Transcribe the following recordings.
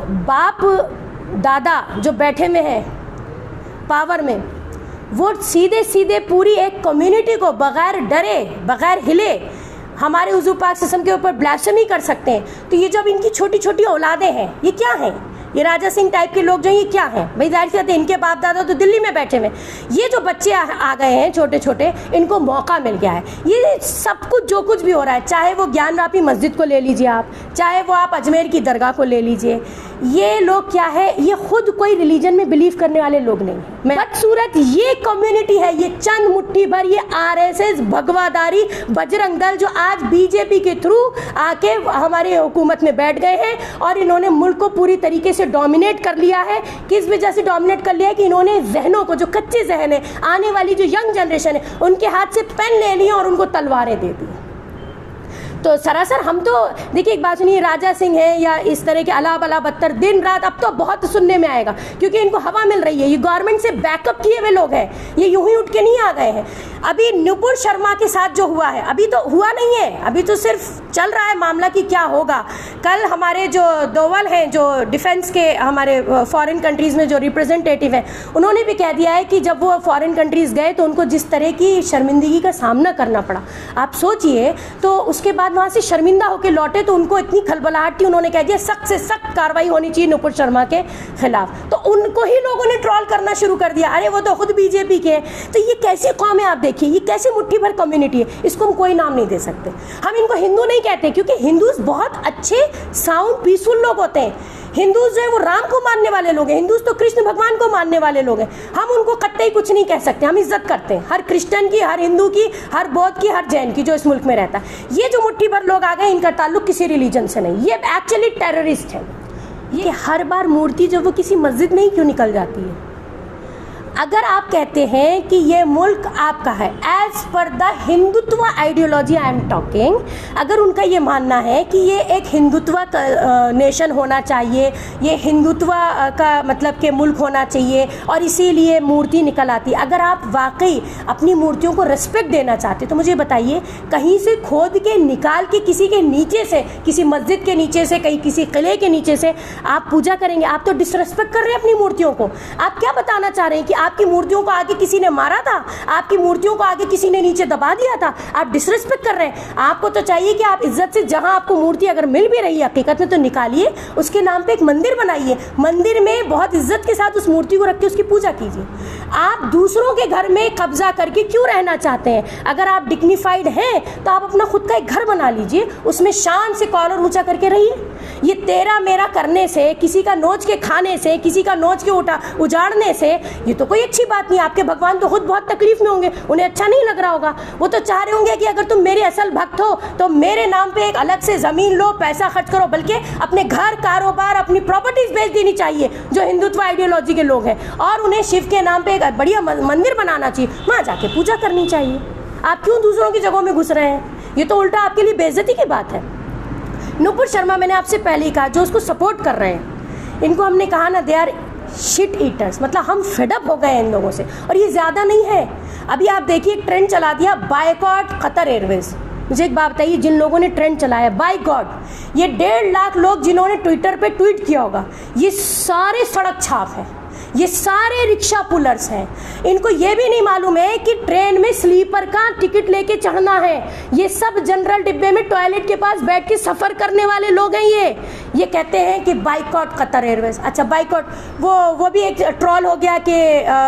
बाप दादा जो बैठे में हैं पावर में, वो सीधे सीधे पूरी एक कम्युनिटी को बगैर डरे बगैर हिले हमारे हुजूर पाक सिस्टम के ऊपर ब्लास्फेमी कर सकते हैं। तो ये जो अब इनकी छोटी छोटी औलादें हैं, ये क्या हैं? ये राजा सिंह टाइप के लोग जो हैं, ये क्या हैं भाई? जाहिर सी बात है, इनके बाप दादा तो दिल्ली में बैठे हुए। ये जो बच्चे आ गए हैं छोटे छोटे, इनको मौका मिल गया है। ये सब कुछ जो कुछ भी हो रहा है, चाहे वो ज्ञानवापी मस्जिद को ले लीजिए आप, चाहे वो आप अजमेर की दरगाह को ले लीजिए, ये लोग क्या है, ये खुद कोई रिलीजन में बिलीव करने वाले लोग नहीं हैं। बदसूरत ये कम्युनिटी है, ये चंद मुट्ठी भर ये RSS भगवादारी बजरंग दल जो आज बीजेपी के थ्रू आके हमारे हुकूमत में बैठ गए हैं और इन्होंने मुल्क को पूरी तरीके से डोमिनेट कर लिया है। किस वजह से डोमिनेट कर लिया है कि इन्होंने जहनों को, जो कच्चे जहन है, आने वाली जो यंग जनरेशन है, उनके हाथ से पेन ले लिए और उनको तलवारें दे दी। तो सरासर हम तो देखिए, एक बात सुनिए, राजा सिंह है या इस तरह के अला बला बदतर दिन रात अब तो बहुत सुनने में आएगा, क्योंकि इनको हवा मिल रही है। ये गवर्नमेंट से बैकअप किए हुए लोग हैं, ये यूं ही उठ के नहीं आ गए हैं। अभी नुपुर शर्मा के साथ जो हुआ है, अभी तो हुआ नहीं है, अभी तो सिर्फ चल रहा है मामला कि क्या होगा। कल हमारे जो दोवल हैं, जो डिफेंस के हमारे फॉरेन कंट्रीज़ में जो रिप्रेजेंटेटिव हैं, उन्होंने भी कह दिया है कि जब वो फॉरेन कंट्रीज़ गए तो उनको जिस तरह की शर्मिंदगी का सामना करना पड़ा, आप सोचिए। तो उसके बाद वहाँ से शर्मिंदा होकर लौटे तो उनको इतनी खलबलाहट थी, उन्होंने कह दिया सख्त से सख्त कार्रवाई होनी चाहिए नुपुर शर्मा के खिलाफ। तो उनको ही लोगों ने ट्रोल करना शुरू कर दिया, अरे वो तो खुद बीजेपी के हैं। तो ये कैसी कौम है आप देखिए, ये कैसी मुट्ठी भर कम्युनिटी है, इसको हम कोई नाम नहीं दे सकते। हम इनको हिंदू नहीं कहते, क्योंकि हिंदूज बहुत अच्छे साउंड पीसफुल लोग होते हैं। हिंदूज जो है वो राम को मानने वाले लोग हैं, हिंदूज तो कृष्ण भगवान को मानने वाले लोग हैं। हम उनको कतई कुछ नहीं कह सकते, हम इज्जत करते हैं हर क्रिश्चियन की, हर हिंदू की, हर बौद्ध की, हर जैन की जो इस मुल्क में रहता है। ये जो मुट्ठी भर लोग आ गए, इनका ताल्लुक किसी रिलीजन से नहीं, ये एक्चुअली टेररिस्ट है। ये हर बार मूर्ति जो वो किसी मस्जिद में ही क्यों निकल जाती है? अगर आप कहते हैं कि ये मुल्क आपका है, as per the Hindutva ideology I am talking, अगर उनका ये मानना है कि ये एक हिंदुत्व का नेशन होना चाहिए, ये हिंदुत्व का मतलब के मुल्क होना चाहिए और इसीलिए मूर्ति निकल आती, अगर आप वाकई अपनी मूर्तियों को रिस्पेक्ट देना चाहते तो मुझे बताइए, कहीं से खोद के निकाल के किसी के नीचे से, किसी मस्जिद के नीचे से, कहीं किसी किले के नीचे से आप पूजा करेंगे? आप तो डिसरिस्पेक्ट कर रहे हैं अपनी मूर्तियों को। आप क्या बताना चाह रहे हैं कि आपकी मूर्तियों को आगे किसी ने मारा था, आपकी मूर्तियों को आगे किसी ने नीचे दबा दिया था? आप डिसरिस्पेक्ट कर रहे हैं। आपको तो चाहिए कि आप इज्जत से, जहां आपको मूर्ति अगर मिल भी रही है हकीकत में, तो निकालिए, उसके नाम पे एक मंदिर बनाइए, मंदिर में बहुत इज्जत के साथ उस मूर्ति को रख के उसकी पूजा कीजिए। आप दूसरों के घर में कब्जा करके क्यों रहना चाहते हैं? अगर आप डिग्निफाइड हैं तो आप अपना खुद का एक घर बना लीजिए, उसमें शान से कॉलर ऊंचा करके रहिए। ये तेरा मेरा करने से, किसी का नोच के खाने से, किसी का नोच के उजाड़ने से, ये तो कोई अच्छी बात नहीं। आपके भगवान तो खुद बहुत तकलीफ में होंगे, उन्हें अच्छा नहीं लग रहा होगा। वो तो चाह रहे होंगे कि अगर तुम मेरे असल भक्त हो तो मेरे नाम पे एक अलग से जमीन लो, पैसा खर्च करो, बल्कि अपने घर, कारोबार, अपनी प्रॉपर्टीज बेच देनी चाहिए जो हिंदुत्व आइडियोलॉजी के लोग हैं, और उन्हें शिव के नाम पे एक बढ़िया मंदिर बनाना चाहिए, वहां जाके पूजा करनी चाहिए। आप क्यों दूसरों की जगहों में घुस रहे हैं? ये तो उल्टा आपके लिए बेइज्जती की बात है। नुपुर शर्मा, मैंने आपसे पहले ही कहा, जो उसको सपोर्ट कर रहे हैं, इनको हमने कहा ना, दे आर शिट ईटर्स, मतलब हम फेडअप हो गए हैं इन लोगों से। और ये ज़्यादा नहीं है, अभी आप देखिए एक ट्रेंड चला दिया, बायकॉट कतर एयरवेज। मुझे एक बात बताइए, जिन लोगों ने ट्रेंड चलाया बाय गॉड, ये 1.5 लाख लोग जिन्होंने ट्विटर पे ट्वीट किया होगा, ये सारे सड़क छाप हैं, ये सारे रिक्शा पुलर्स हैं। इनको ये भी नहीं मालूम है कि ट्रेन में स्लीपर का टिकट लेके चढ़ना है। ये सब जनरल डिब्बे में टॉयलेट के पास बैठ के सफ़र करने वाले लोग हैं। ये कहते हैं कि बाइकॉट कतर एयरवेज। अच्छा, बाइकॉट वो भी एक ट्रोल हो गया कि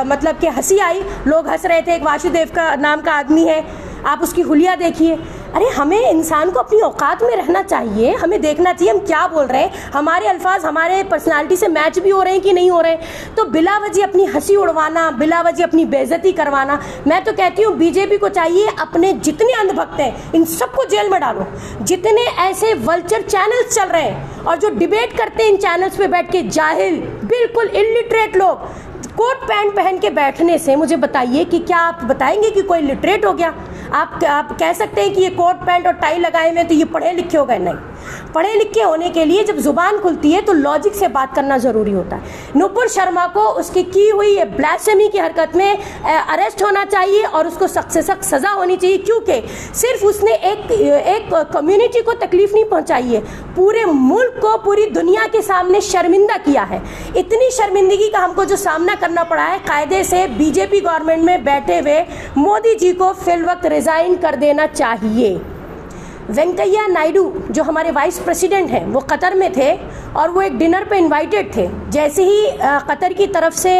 मतलब कि हंसी आई, लोग हंस रहे थे। एक वासुदेव का नाम का आदमी है, आप उसकी हुलिया देखिए। अरे हमें इंसान को अपनी औकात में रहना चाहिए, हमें देखना चाहिए हम क्या बोल रहे हैं, हमारे अल्फाज हमारे पर्सनालिटी से मैच भी हो रहे हैं कि नहीं हो रहे हैं। तो बिला वजह अपनी हंसी उड़वाना, बिला वजह अपनी बेइज्जती करवाना, मैं तो कहती हूँ बीजेपी को चाहिए अपने जितने अंधभक्त हैं इन सबको जेल में डालो। जितने ऐसे वल्चर चैनल्स चल रहे हैं और जो डिबेट करते हैं इन चैनल्स पे बैठ के, जाहिल बिल्कुल इलिटरेट लोग, कोट पैंट पहन के बैठने से मुझे बताइए कि क्या आप बताएंगे कि कोई लिटरेट हो गया? आप कह सकते हैं कि ये कोट पैंट और टाई लगाए हुए तो ये पढ़े लिखे हो गए? नहीं। पढ़े लिखे होने के लिए जब जुबान खुलती है तो लॉजिक से बात करना ज़रूरी होता है। नुपुर शर्मा को उसकी की हुई ये ब्लास्फेमी की हरकत में अरेस्ट होना चाहिए और उसको सख्त से सख्त सज़ा होनी चाहिए, क्योंकि सिर्फ उसने एक कम्युनिटी को तकलीफ नहीं पहुंचाई है, पूरे मुल्क को, पूरी दुनिया के सामने शर्मिंदा किया है। इतनी शर्मिंदगी का हमको जो सामना करना पड़ा है, कायदे से बीजेपी गवर्नमेंट में बैठे हुए मोदी जी को फिल वक्त रिज़ाइन कर देना चाहिए। वेंकैया नायडू जो हमारे वाइस प्रेसिडेंट हैं, वो कतर में थे और वो एक डिनर पे इनवाइटेड थे। जैसे ही कतर की तरफ से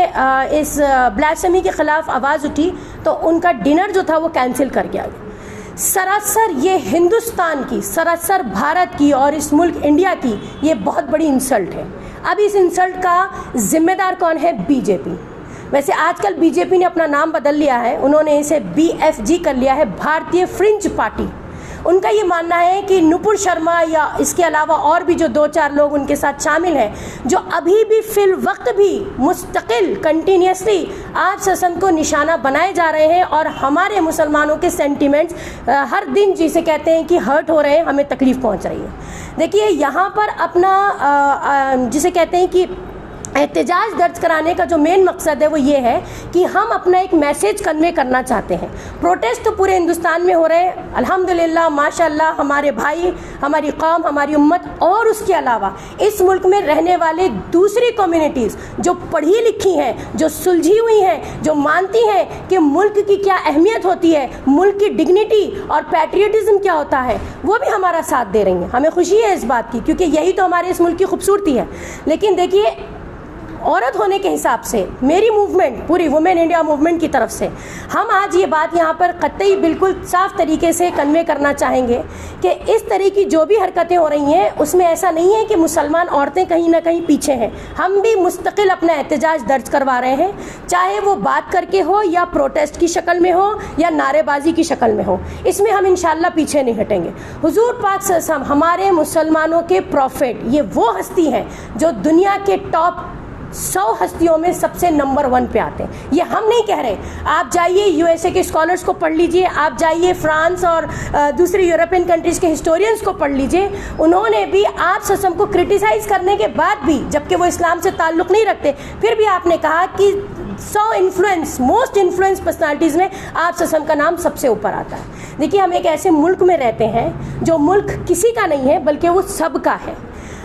इस ब्लास्फेमी के ख़िलाफ़ आवाज़ उठी तो उनका डिनर जो था वो कैंसिल कर दिया गया। सरासर ये हिंदुस्तान की, सरासर भारत की और इस मुल्क इंडिया की ये बहुत बड़ी इंसल्ट है। अब इस इंसल्ट का जिम्मेदार कौन है? बीजेपी। वैसे आजकल बीजेपी ने अपना नाम बदल लिया है, उन्होंने इसे BFG कर लिया है, भारतीय फ्रिंज पार्टी। उनका ये मानना है कि नुपुर शर्मा या इसके अलावा और भी जो 2-4 लोग उनके साथ शामिल हैं, जो अभी भी फिल वक्त भी मुस्तकिल कंटिन्यूसली आप ससन को निशाना बनाए जा रहे हैं और हमारे मुसलमानों के सेंटिमेंट्स हर दिन जिसे कहते हैं कि हर्ट हो रहे हैं, हमें तकलीफ़ पहुंच रही है। देखिए यहाँ पर अपना जिसे कहते हैं कि एहतजाज दर्ज कराने का जो मेन मकसद है वो ये है कि हम अपना एक मैसेज कन्वे करना चाहते हैं। प्रोटेस्ट तो पूरे हिंदुस्तान में हो रहे हैं, अल्हम्दुलिल्लाह, माशाल्लाह, हमारे भाई, हमारी कौम, हमारी उम्मत और उसके अलावा इस मुल्क में रहने वाले दूसरी कम्युनिटीज़ जो पढ़ी लिखी हैं, जो सुलझी हुई हैं, जो मानती हैं कि मुल्क की क्या अहमियत होती है, मुल्क की डिग्निटी और पैट्रियटिज़म क्या होता है, वो भी हमारा साथ दे रही हैं। हमें खुशी है इस बात की, क्योंकि यही तो हमारे इस मुल्क की खूबसूरती है। लेकिन देखिए, औरत होने के हिसाब से मेरी मूवमेंट, पूरी वुमेन इंडिया मूवमेंट की तरफ से हम आज ये बात यहाँ पर कतई बिल्कुल साफ तरीके से कन्वे करना चाहेंगे कि इस तरह की जो भी हरकतें हो रही हैं उसमें ऐसा नहीं है कि मुसलमान औरतें कहीं ना कहीं पीछे हैं। हम भी मुस्तकिल अपना एहतजाज दर्ज करवा रहे हैं, चाहे वो बात करके हो या प्रोटेस्ट की शक्ल में हो या नारेबाजी की शक्ल में हो, इसमें हम इंशाल्लाह पीछे नहीं हटेंगे। हुजूर पाक सल्लल्लाहु अलैहि वसल्लम हमारे मुसलमानों के प्रॉफिट, ये वो हस्ती हैं जो दुनिया के टॉप 100 हस्तियों में सबसे नंबर 1 पे आते हैं। ये हम नहीं कह रहे। आप जाइए USA के स्कॉलर्स को पढ़ लीजिए, आप जाइए फ्रांस और दूसरी यूरोपियन कंट्रीज़ के हिस्टोरियंस को पढ़ लीजिए। उन्होंने भी आप ससम को क्रिटिसाइज़ करने के बाद भी, जबकि वो इस्लाम से ताल्लुक़ नहीं रखते, फिर भी आपने कहा कि 100 मोस्ट इन्फ्लुएंस पर्सनालिटीज़ में आप ससम का नाम सबसे ऊपर आता है। देखिए, हम एक ऐसे मुल्क में रहते हैं जो मुल्क किसी का नहीं है बल्कि वो सबका है।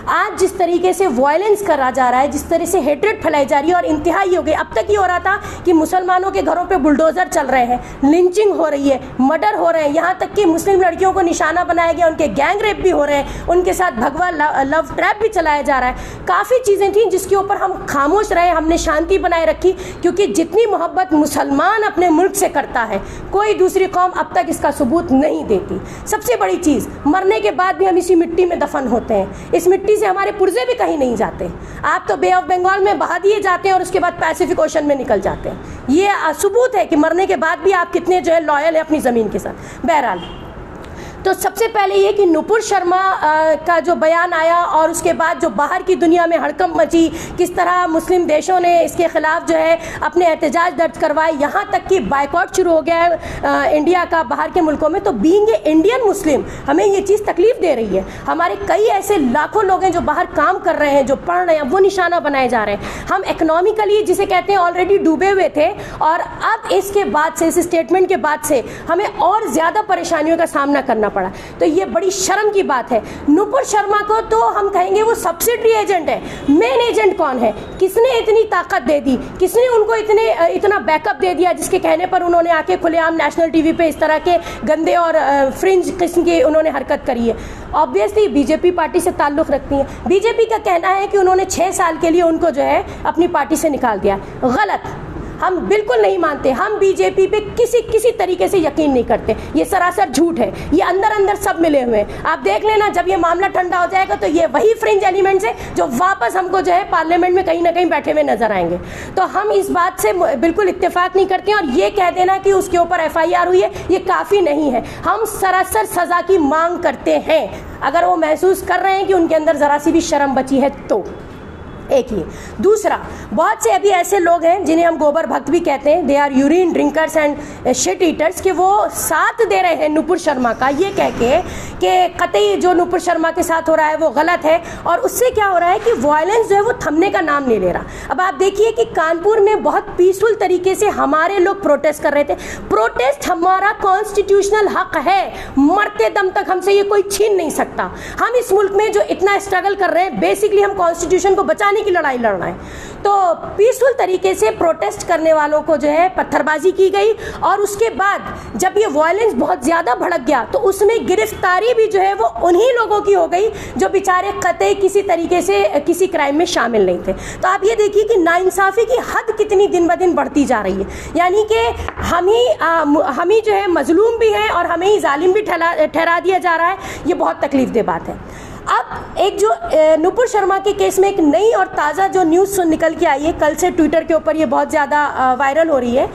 आज जिस तरीके से वायलेंस करा जा रहा है, जिस तरह से हेट्रेड फैलाई जा रही है और इंतहाई हो गई। अब तक ये हो रहा था कि मुसलमानों के घरों पे बुलडोज़र चल रहे हैं, लिंचिंग हो रही है, मर्डर हो रहे हैं, यहाँ तक कि मुस्लिम लड़कियों को निशाना बनाया गया, उनके गैंग रेप भी हो रहे हैं, उनके साथ भगवा लव ट्रैप भी चलाया जा रहा है। काफ़ी चीज़ें थी जिसके ऊपर हम खामोश रहे, हमने शांति बनाए रखी, क्योंकि जितनी मोहब्बत मुसलमान अपने मुल्क से करता है कोई दूसरी कौम अब तक इसका सबूत नहीं देती। सबसे बड़ी चीज़, मरने के बाद भी हम इसी मिट्टी में दफन होते हैं, इस मिट्टी से हमारे पुर्जे भी कहीं नहीं जाते। आप तो बे ऑफ बंगाल में बहा दिए जाते हैं और उसके बाद पैसिफिक ओशन में निकल जाते हैं। ये सबूत है कि मरने के बाद भी आप कितने जो है लॉयल हैं अपनी ज़मीन के साथ। बहरहाल, तो सबसे पहले ये कि नुपुर शर्मा का जो बयान आया और उसके बाद जो बाहर की दुनिया में हड़कंप मची, किस तरह मुस्लिम देशों ने इसके ख़िलाफ़ जो है अपने एहतजाज दर्ज करवाए, यहाँ तक कि बाइकॉट शुरू हो गया है इंडिया का बाहर के मुल्कों में। तो बीइंग ए इंडियन मुस्लिम हमें ये चीज़ तकलीफ़ दे रही है। हमारे कई ऐसे लाखों लोग हैं जो बाहर काम कर रहे हैं, जो पढ़ रहे हैं, वो निशाना बनाए जा रहे हैं। हम इकनॉमिकली जिसे कहते हैं ऑलरेडी डूबे हुए थे और अब इसके बाद से, इस स्टेटमेंट के बाद से हमें और ज़्यादा परेशानियों का सामना करना पड़ा। तो ये बड़ी शर्म की बात है। नुपुर शर्मा को तो हम कहेंगे वो सब्सिडरी एजेंट है। मेन एजेंट कौन है? किसने इतनी ताकत दे दी? किसने उनको इतना बैकअप दे दिया जिसके कहने पर उन्होंने आके खुलेआम नेशनल टीवी पे इस तरह के गंदे और फ्रिंज किस्म की उन्होंने हरकत करी है? ऑब्वियसली बीजेपी पार्टी से ताल्लुक़ रखती हैं। बीजेपी का कहना है कि उन्होंने 6 साल के लिए उनको जो है अपनी पार्टी से निकाल दिया। गलत, हम बिल्कुल नहीं मानते। हम बीजेपी पे किसी तरीके से यकीन नहीं करते। ये सरासर झूठ है। ये अंदर अंदर सब मिले हुए हैं। आप देख लेना, जब ये मामला ठंडा हो जाएगा तो ये वही फ्रिंज एलिमेंट्स है जो वापस हमको जो है पार्लियामेंट में कहीं ना कहीं बैठे हुए नजर आएंगे। तो हम इस बात से बिल्कुल इत्तेफाक नहीं करते हैं और ये कह देना कि उसके ऊपर FIR हुई है, ये काफ़ी नहीं है। हम सरासर सज़ा की मांग करते हैं, अगर वो महसूस कर रहे हैं कि उनके अंदर ज़रा सी भी शर्म बची है तो। एक ये। दूसरा, बहुत से अभी ऐसे लोग हैं जिन्हें हम गोबर भक्त भी कहते हैं, they are urine drinkers and shit eaters, कि वो साथ दे रहे हैं नुपुर शर्मा का, ये कह के कि कतई जो नुपुर शर्मा के साथ हो रहा है वो गलत है, और उससे क्या हो रहा है कि वायलेंस जो है वो थमने का नाम नहीं ले रहा। अब आप देखिए कि कानपुर में बहुत पीसफुल तरीके से हमारे लोग प्रोटेस्ट कर रहे थे। प्रोटेस्ट हमारा कॉन्स्टिट्यूशनल हक है, मरते दम तक हमसे ये कोई छीन नहीं सकता। हम इस मुल्क में जो इतना स्ट्रगल कर रहे हैं, बेसिकली हम कॉन्स्टिट्यूशन को बचाने की लड़ाई लड़ रहे हैं। तो पीसफुल तरीके से प्रोटेस्ट करने वालों को जो है पत्थरबाजी की गई, और उसके बाद जब ये वायलेंस बहुत ज़्यादा भड़क गया तो उसमें गिरफ्तारी भी जो है वो उन्हीं लोगों की हो गई जो बेचारे कतई किसी तरीके से किसी क्राइम में शामिल नहीं थे। तो आप ये देखिए कि नाइंसाफ़ी की हद कितनी दिन ब दिन बढ़ती जा रही है, यानी कि हम ही जो है मजलूम भी हैं और हमें ही जालिम भी ठहरा दिया जा रहा है। ये बहुत तकलीफदेह बात है। अब एक जो नुपुर शर्मा के केस में एक नई और ताज़ा जो न्यूज़ निकल के आई है, कल से ट्विटर के ऊपर ये बहुत ज़्यादा वायरल हो रही है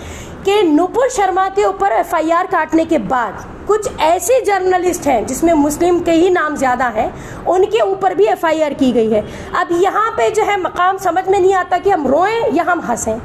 कि नुपुर शर्मा के ऊपर FIR काटने के बाद कुछ ऐसे जर्नलिस्ट हैं जिसमें मुस्लिम के ही नाम ज़्यादा हैं, उनके ऊपर भी FIR की गई है। अब यहाँ पे जो है मकाम समझ में नहीं आता कि हम रोएं या हम हंसें।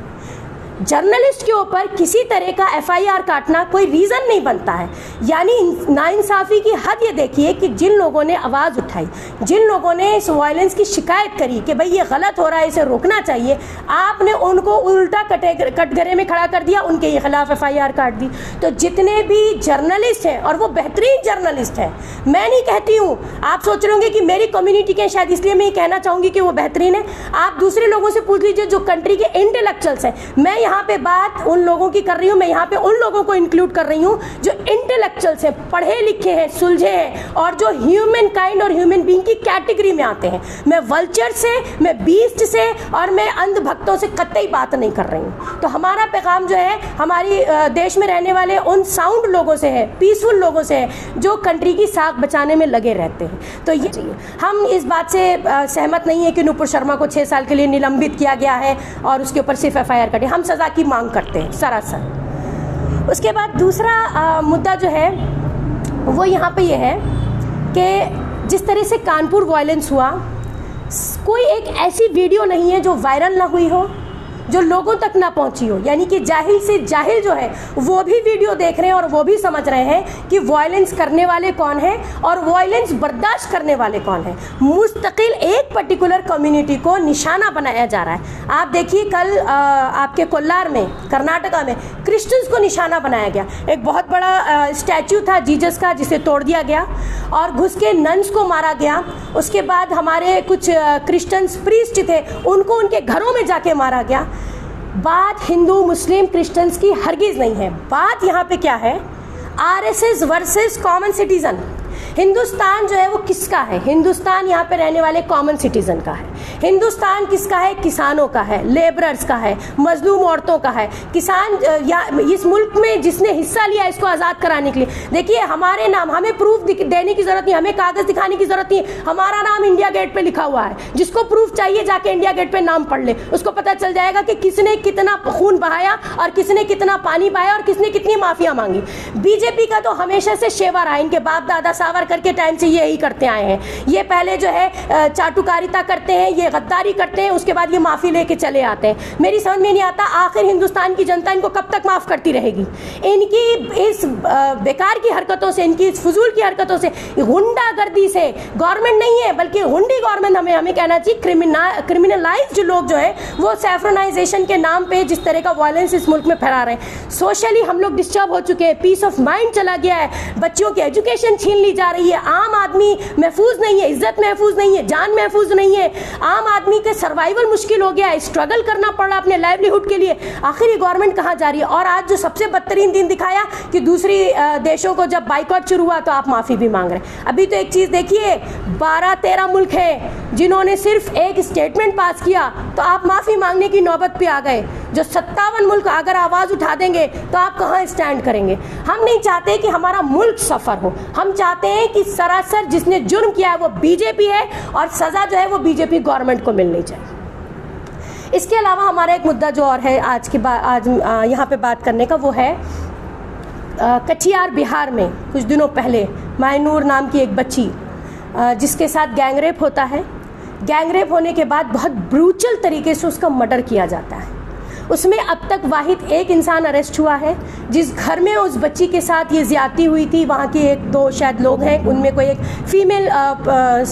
जर्नलिस्ट के ऊपर किसी तरह का FIR काटना कोई रीज़न नहीं बनता है। यानी नाइंसाफ़ी की हद ये देखिए कि जिन लोगों ने आवाज़ उठाई, जिन लोगों ने इस वायलेंस की शिकायत करी कि भाई ये गलत हो रहा है, इसे रोकना चाहिए, आपने उनको उल्टा कटघरे में खड़ा कर दिया, उनके खिलाफ FIR काट दी। तो जितने भी जर्नलिस्ट हैं, और वो बेहतरीन जर्नलिस्ट हैं, मैं नहीं कहती हूँ, आप सोच रहे होंगे कि मेरी कम्युनिटी के शायद इसलिए मैं ये कहना चाहूँगी कि वो बेहतरीन है। आप दूसरे लोगों से पूछ लीजिए जो कंट्री के इंटेलेक्चुअल्स हैं। मैं यहाँ पे बात उन लोगों की कर रही हूँ, मैं यहाँ पे उन लोगों को इंक्लूड कर रही हूँ जो इंटेलेक्चुअल्स हैं, पढ़े लिखे हैं, सुलझे हैं, और जो ह्यूमन काइंड और ह्यूमन बीइंग की कैटेगरी में आते हैं। मैं वल्चर से, मैं बीस्ट से और मैं अंधभक्तों से कतई बात नहीं कर रही हूँ। तो हमारा पैगाम जो है हमारी देश में रहने वाले उन साउंड लोगों से है, पीसफुल लोगों से है, जो कंट्री की साख बचाने में लगे रहते हैं। तो ये चाहिए, हम इस बात से सहमत नहीं है कि नुपुर शर्मा को 6 साल के लिए निलंबित किया गया है और उसके ऊपर सिर्फ FIR कटे। हम सज़ा की मांग करते हैं सरासर। उसके बाद दूसरा मुद्दा जो है वो यहाँ पे ये है कि जिस तरह से कानपुर वायलेंस हुआ, कोई एक ऐसी वीडियो नहीं है जो वायरल ना हुई हो, जो लोगों तक ना पहुंची हो। यानी कि जाहिल से जाहिल जो है वो भी वीडियो देख रहे हैं और वो भी समझ रहे हैं कि वायलेंस करने वाले कौन हैं और वायलेंस बर्दाश्त करने वाले कौन हैं। मुस्तकिल एक पर्टिकुलर कम्युनिटी को निशाना बनाया जा रहा है। आप देखिए कल आपके कोल्लार में, कर्नाटका में क्रिश्चियंस को निशाना बनाया गया। एक बहुत बड़ा स्टैचू था जीसस का, जिसे तोड़ दिया गया और घुस के नन्स को मारा गया। उसके बाद हमारे कुछ क्रिश्चियंस प्रीस्ट थे, उनको उनके घरों में जाके मारा गया। बात हिंदू मुस्लिम क्रिश्चियंस की हरगिज़ नहीं है। बात यहाँ पे क्या है, RSS versus common citizen. Hindustan जो है वो किसका है? हिंदुस्तान यहाँ पे रहने वाले कॉमन सिटीजन का है। हिंदुस्तान किसका है? किसानों का है, लेबरर्स का है, मजलूम औरतों का है। किसान या इस मुल्क में जिसने हिस्सा लिया इसको आज़ाद कराने के लिए, देखिए हमारे नाम, हमें प्रूफ देने की ज़रूरत नहीं, हमें कागज़ दिखाने की ज़रूरत नहीं। हमारा नाम इंडिया गेट पे लिखा हुआ है। जिसको प्रूफ चाहिए जाके इंडिया गेट पे नाम पढ़ ले, उसको पता चल जाएगा कि किसने कितना खून बहाया और किसने कितना पानी बहाया और किसने कितनी माफिया मांगी। बीजेपी का तो हमेशा से शेवा रहा, इनके बाप दादा सावरकर के टाइम से यही करते आए हैं। ये पहले जो है चाटुकारिता करते हैं, ये गद्दारी करते हैं, उसके बाद ये माफ़ी लेके चले आते हैं। मेरी समझ में नहीं आता आखिर हिंदुस्तान की जनता इनको कब तक माफ़ करती रहेगी। इनकी इस बेकार की हरकतों से, इनकी इस फजूल की हरकतों से, गुंडागर्दी से, गवर्नमेंट नहीं है बल्कि हुंडी गवर्नमेंट हमें कहना चाहिए, क्रिमिनलाइज्ड लोग जो है वो सैफ्रनाइजेशन के नाम पे जिस तरह का वायलेंस इस मुल्क में फैला रहे हैं। सोशली हम लोग डिस्टर्ब हो चुके हैं, पीस ऑफ माइंड चला गया है, बच्चों की एजुकेशन छीन ली जा रही है, आम आदमी महफूज नहीं है, इज्जत महफूज नहीं है, जान महफूज नहीं है, आम आदमी के सर्वाइवल मुश्किल हो गया है, स्ट्रगल करना पड़ रहा अपने लाइवलीहुड के लिए। आखिर ये गवर्नमेंट कहाँ जा रही है? और आज जो सबसे बदतरीन दिन दिखाया कि दूसरी देशों को जब बाइकआउट शुरू हुआ तो आप माफ़ी भी मांग रहे हैं। अभी तो एक चीज़ देखिए, 12-13 मुल्क हैं जिन्होंने सिर्फ एक स्टेटमेंट पास किया तो आप माफ़ी मांगने की नौबत पे आ गए। जो 57 मुल्क अगर आवाज़ उठा देंगे तो आप कहाँ स्टैंड करेंगे? हम नहीं चाहते कि हमारा मुल्क सफ़र हो, हम चाहते हैं कि सरासर जिसने जुर्म किया है वो बीजेपी है और सज़ा जो है वो बीजेपी गवर्नमेंट को मिलनी चाहिए। इसके अलावा हमारा एक मुद्दा जो और है आज यहाँ पे बात करने का, वो है कटिहार बिहार में कुछ दिनों पहले मायनूर नाम की एक बच्ची जिसके साथ गैंगरेप होता है, गैंगरेप होने के बाद बहुत ब्रूटल तरीके से उसका मर्डर किया जाता है। उसमें अब तक वाहिद एक इंसान अरेस्ट हुआ है। जिस घर में उस बच्ची के साथ ये ज़्यादती हुई थी, वहाँ के एक दो शायद लोग हैं, उनमें कोई एक फीमेल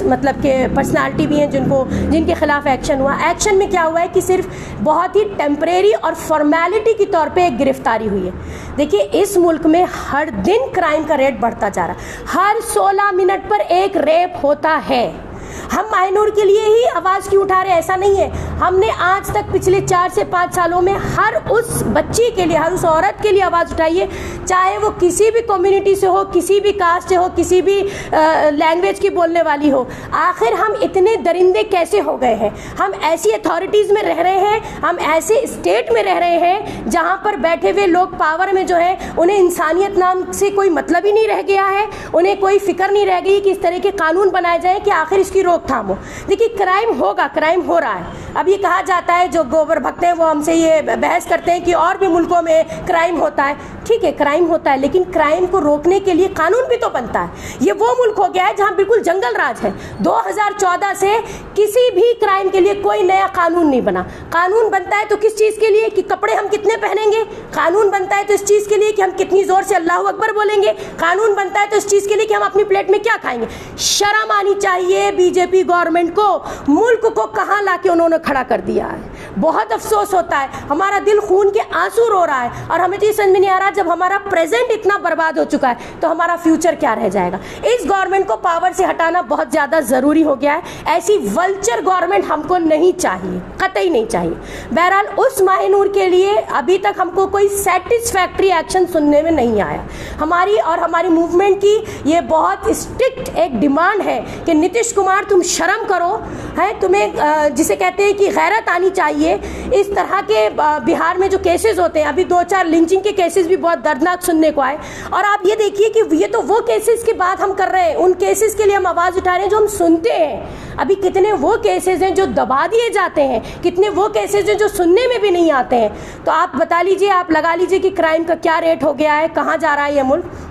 मतलब के पर्सनालिटी भी हैं जिनके ख़िलाफ़ एक्शन हुआ। एक्शन में क्या हुआ है कि सिर्फ बहुत ही टेम्परेरी और फॉर्मेलिटी के तौर पे एक गिरफ्तारी हुई है। देखिए, इस मुल्क में हर दिन क्राइम का रेट बढ़ता जा रहा है। हर 16 मिनट पर एक रेप होता है। हम माइनूर के लिए ही आवाज़ क्यों उठा रहे हैं? ऐसा नहीं है। हमने आज तक पिछले 4 से 5 सालों में हर उस बच्ची के लिए, हर उस औरत के लिए आवाज़ उठाई है, चाहे वो किसी भी कम्युनिटी से हो, किसी भी कास्ट से हो, किसी भी लैंग्वेज की बोलने वाली हो। आखिर हम इतने दरिंदे कैसे हो गए हैं? हम ऐसी अथॉरिटीज़ में रह रहे हैं, हम ऐसे स्टेट में रह रहे हैं जहाँ पर बैठे हुए लोग पावर में जो है, उन्हें इंसानियत नाम से कोई मतलब ही नहीं रह गया है। उन्हें कोई फिक्र नहीं रह गई कि इस तरह के कानून बनाए जाएँ कि आखिर इसकी रोकथाम हो। देखिए, क्राइम होगा, क्राइम हो रहा है। अब ये कहा जाता है, जो गोबर भक्त हैं वो हमसे ये बहस करते हैं कि और भी मुल्कों में क्राइम होता है। ठीक है, क्राइम होता है, लेकिन क्राइम को रोकने के लिए कानून भी तो बनता है। ये वो मुल्क हो गया है जहां बिल्कुल जंगल राज है। 2014 से किसी भी क्राइम के लिए कोई नया कानून नहीं बना। कानून बनता है तो किस चीज़ के लिए? कि कपड़े हम कितने पहनेंगे। कानून बनता है तो इस चीज़ के लिए कि हम कितनी ज़ोर से अल्लाहू अकबर बोलेंगे। कानून बनता है तो इस चीज़ के लिए कि हम अपनी प्लेट में क्या खाएंगे। शर्म आनी चाहिए बीजेपी गवर्नमेंट को। मुल्क को कहाँ ला के उन्होंने खड़ा कर दिया है। बहुत अफसोस होता है, हमारा दिल खून के आंसू रो रहा है। और हमें तो ये समझ में नहीं आ रहा, जब हमारा प्रेजेंट इतना बर्बाद हो चुका है तो हमारा फ्यूचर क्या रह जाएगा। इस गवर्नमेंट को पावर से हटाना बहुत ज़्यादा ज़रूरी हो गया है। ऐसी वल्चर गवर्नमेंट हमको नहीं चाहिए, कतई नहीं चाहिए। बहरहाल, उस माहिनूर के लिए अभी तक हमको कोई सेटिस्फैक्ट्री एक्शन सुनने में नहीं आया। हमारी और हमारी मूवमेंट की ये बहुत स्ट्रिक्ट एक डिमांड है कि नीतीश कुमार, तुम शर्म करो, है तुम्हें जिसे कहते हैं कि गैरत आनी चाहिए। इस तरह के बिहार में जो केसेस होते हैं, अभी 2-4 लिंचिंग के केसेस भी बहुत दर्दनाक सुनने को आए। और आप ये देखिए कि ये तो वो केसेस की बात हम कर रहे हैं, उन केसेस के लिए हम आवाज़ उठा रहे हैं जो हम सुनते हैं। अभी कितने वो केसेस हैं जो दबा दिए जाते हैं, कितने वो केसेस हैं जो सुनने में भी नहीं आते हैं। तो आप बता लीजिए, आप लगा लीजिए कि क्राइम का क्या रेट हो गया है, कहाँ जा रहा है ये मुल्क।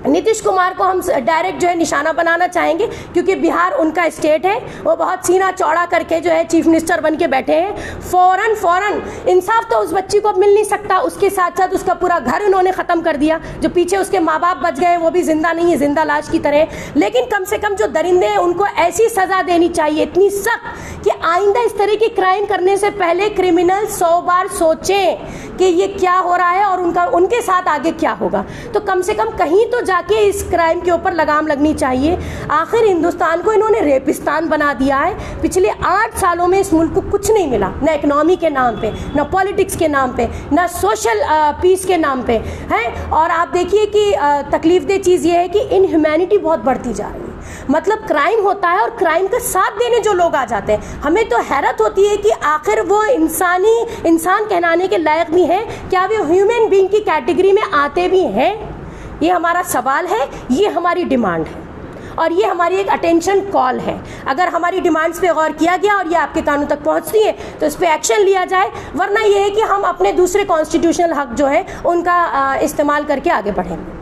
नीतीश कुमार को हम डायरेक्ट जो है निशाना बनाना चाहेंगे, क्योंकि बिहार उनका स्टेट है। वो बहुत सीना चौड़ा करके जो है चीफ मिनिस्टर बन के बैठे हैं। फ़ौरन इंसाफ तो उस बच्ची को मिल नहीं सकता। उसके साथ साथ उसका पूरा घर उन्होंने ख़त्म कर दिया। जो पीछे उसके माँ बाप बच गए वो भी जिंदा नहीं है, जिंदा लाश की तरह। लेकिन कम से कम जो दरिंदे हैं उनको ऐसी सज़ा देनी चाहिए, इतनी सख्त, कि आइंदा इस तरह की क्राइम करने से पहले क्रिमिनल 100 बार सोचें कि ये क्या हो रहा है और उनके साथ आगे क्या होगा। तो कम से कम कहीं तो जाके इस क्राइम के ऊपर लगाम लगनी चाहिए। आखिर हिंदुस्तान को इन्होंने रेपिस्तान बना दिया है। पिछले 8 सालों में इस मुल्क को कुछ नहीं मिला, ना इकोनॉमी के नाम पे, ना पॉलिटिक्स के नाम पे, ना सोशल पीस के नाम पे है। और आप देखिए कि तकलीफदेह चीज़ ये है कि इनह्यूमैनिटी बहुत बढ़ती जा रही है। मतलब क्राइम होता है और क्राइम का साथ देने जो लोग आ जाते हैं, हमें तो हैरत होती है कि आखिर वो इंसान कहलाने के लायक भी हैं, क्या वे ह्यूमन बीइंग की कैटेगरी में आते भी हैं? ये हमारा सवाल है, ये हमारी डिमांड है और ये हमारी एक अटेंशन कॉल है। अगर हमारी डिमांड्स पे गौर किया गया और ये आपके कानों तक पहुंचती है तो इस पे एक्शन लिया जाए, वरना ये है कि हम अपने दूसरे कॉन्स्टिट्यूशनल हक जो है उनका इस्तेमाल करके आगे बढ़ेंगे।